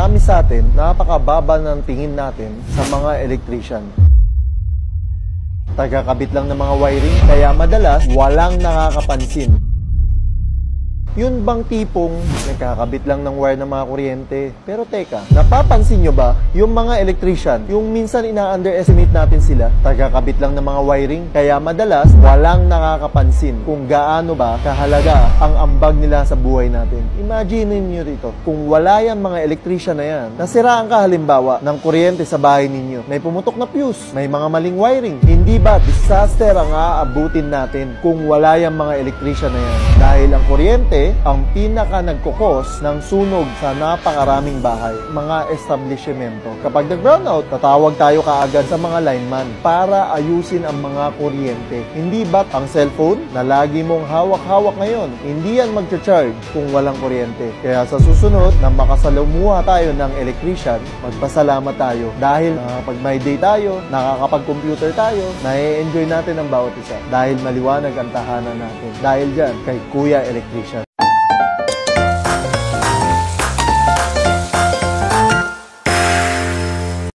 marami sa atin, napakababa ng tingin natin sa mga electrician. Tagakabit lang ng mga wiring, kaya madalas walang nakakapansin. Yun bang tipong nagkakabit lang ng wire ng mga kuryente? Pero teka, napapansin nyo ba yung mga electrician, yung minsan ina-underestimate natin sila, tagakabit lang ng mga wiring, kaya madalas walang nakakapansin kung gaano ba kahalaga ang ambag nila sa buhay natin. Imagine nyo rito, kung wala yan mga electrician na yan, nasiraan ka halimbawa ng kuryente sa bahay ninyo, may pumutok na fuse, may mga maling wiring, hindi ba disaster ang aabutin natin kung wala yan mga electrician na yan? Dahil ang kuryente ang pinaka nagkukos ng sunog sa napakaraming bahay, mga establishmento. Kapag nag-brownout, tatawag tayo kaagad sa mga lineman para ayusin ang mga kuryente. Hindi ba't ang cellphone na lagi mong hawak-hawak ngayon, hindi yan mag-charge kung walang kuryente. Kaya sa susunod na makasalamuha tayo ng electrician, magpasalamat tayo dahil pag may day tayo, nakakapag-computer tayo, na-enjoy natin ang bawat isa dahil maliwanag ang tahanan natin. Dahil dyan, kay Kuya Electrician.